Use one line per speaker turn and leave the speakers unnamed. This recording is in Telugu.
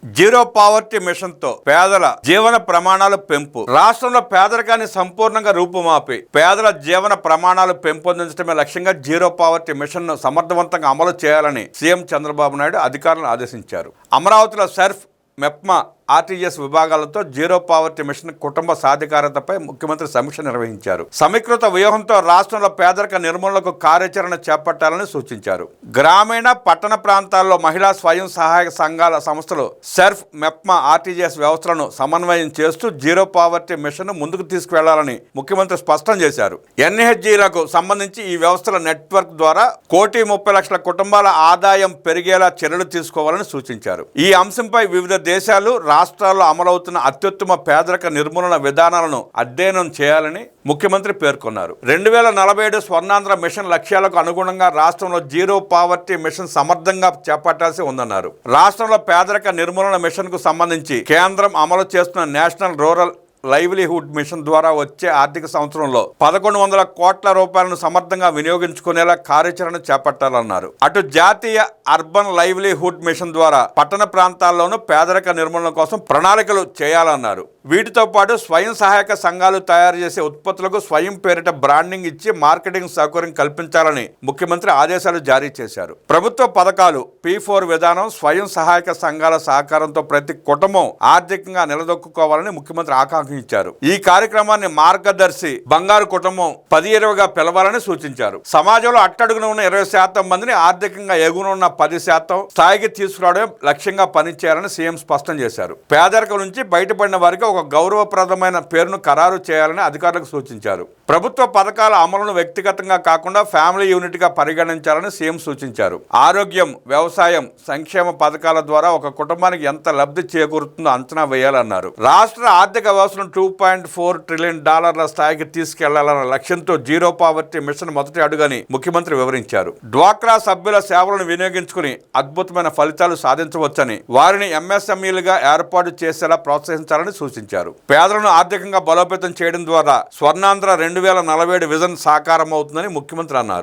జీరో పావర్టీ మిషన్ తో పేదల జీవన ప్రమాణాలు పెంపు. రాష్ట్రంలో పేదరికాన్ని సంపూర్ణంగా రూపుమాపి పేదల జీవన ప్రమాణాలు పెంపొందించడమే లక్ష్యంగా జీరో పావర్టీ మిషన్ ను సమర్థవంతంగా అమలు చేయాలని సీఎం చంద్రబాబు నాయుడు అధికారులను ఆదేశించారు. అమరావతిలో సర్ఫ్, మెప్మా, ఆర్టీజీఎస్ విభాగాలతో జీరో పావర్టీ మిషన్ కుటుంబ సాధికారతపై ముఖ్యమంత్రి సమీక్ష నిర్వహించారు. సమీకృత వ్యూహంతో రాష్ట్రంలో పేదరిక నిర్మూలనకు కార్యాచరణ చేపట్టాలని సూచించారు. గ్రామీణ పట్టణ ప్రాంతాల్లో మహిళా స్వయం సహాయక సంఘాల సంస్థలు సర్ఫ్, మెప్మా, ఆర్టీజీఎస్ వ్యవస్థలను సమన్వయం చేస్తూ జీరో పావర్టీ మిషన్ ముందుకు తీసుకువెళ్లాలని ముఖ్యమంత్రి స్పష్టం చేశారు. ఎన్హెచ్జీలకు సంబంధించి ఈ వ్యవస్థల నెట్వర్క్ ద్వారా 1,30,00,000 కుటుంబాల ఆదాయం పెరిగేలా చర్యలు తీసుకోవాలని సూచించారు. ఈ అంశంపై వివిధ దేశాలు, రాష్ట్రాల్లో అమలవుతున్న అత్యుత్తమ పేదరిక నిర్మూలన విధానాలను అధ్యయనం చేయాలని ముఖ్యమంత్రి పేర్కొన్నారు. 2047 స్వర్ణాంధ్ర మిషన్ లక్ష్యాలకు అనుగుణంగా రాష్ట్రంలో జీరో పావర్టీ మిషన్ సమర్థంగా చేపట్టాల్సి ఉందన్నారు. రాష్ట్రంలో పేదరిక నిర్మూలన మిషన్ కు సంబంధించి కేంద్రం అమలు చేస్తున్న నేషనల్ రూరల్ లైవ్లీహుడ్ మిషన్ ద్వారా వచ్చే ఆర్థిక సంవత్సరంలో 1,100 కోట్ల రూపాయలను సమర్థంగా వినియోగించుకునేలా కార్యాచరణ చేపట్టాలన్నారు. అటు జాతీయ అర్బన్ లైవ్లీహుడ్ మిషన్ ద్వారా పట్టణ ప్రాంతాల్లోనూ పేదరిక నిర్మూలన కోసం ప్రణాళికలు చేయాలన్నారు. వీటితో పాటు స్వయం సహాయక సంఘాలు తయారు చేసే ఉత్పత్తులకు స్వయం పేరిట బ్రాండింగ్ ఇచ్చి మార్కెటింగ్ సౌకర్యం కల్పించాలని ముఖ్యమంత్రి ఆదేశాలు జారీ చేశారు. ప్రభుత్వ పథకాలు, P4 విధానం, స్వయం సహాయక సంఘాల సహకారంతో ప్రతి కుటుంబం ఆర్థికంగా నిలదొక్కుకోవాలని ముఖ్యమంత్రి ఆకాంక్షించారు. ఈ కార్యక్రమాన్ని మార్గదర్శి బంగారు కుటుంబం 10-20గా పిలవాలని సూచించారు. సమాజంలో అట్టడుగున ఉన్న 20% మందిని ఆర్థికంగా ఎగున ఉన్న 10% స్థాయికి తీసుకురావడం లక్ష్యంగా పనిచేయాలని సీఎం స్పష్టం చేశారు. పేదరికం నుంచి బయటపడిన వారికి ఒక గౌరవప్రదమైన పేరును ఖరారు చేయాలని అధికారులకు సూచించారు. ప్రభుత్వ పథకాల అమలును వ్యక్తిగతంగా కాకుండా ఫ్యామిలీ యూనిట్ గా పరిగణించాలని సీఎం సూచించారు. ఆరోగ్యం, వ్యవసాయం, సంక్షేమ పథకాల ద్వారా ఒక కుటుంబానికి ఎంత లబ్ధి చేకూరుతుందో అంచనా వేయాలన్నారు. రాష్ట్ర ఆర్థిక వ్యవస్థను $2.4 ట్రిలియన్ స్థాయికి తీసుకెళ్లాలన్న లక్ష్యంతో జీరో పావర్టీ మిషన్ మొదటి అడుగని ముఖ్యమంత్రి వివరించారు. డ్వాక్రా సభ్యుల సేవలను వినియోగించుకుని అద్భుతమైన ఫలితాలు సాధించవచ్చని, వారిని ఎంఎస్ఎంఈలుగా ఏర్పాటు చేసేలా ప్రోత్సహించాలని సూచించారు. పేదలను ఆర్థికంగా బలోపేతం చేయడం ద్వారా స్వర్ణాంధ్ర 2047 విజన్ సాకారం అవుతుందని ముఖ్యమంత్రి అన్నారు.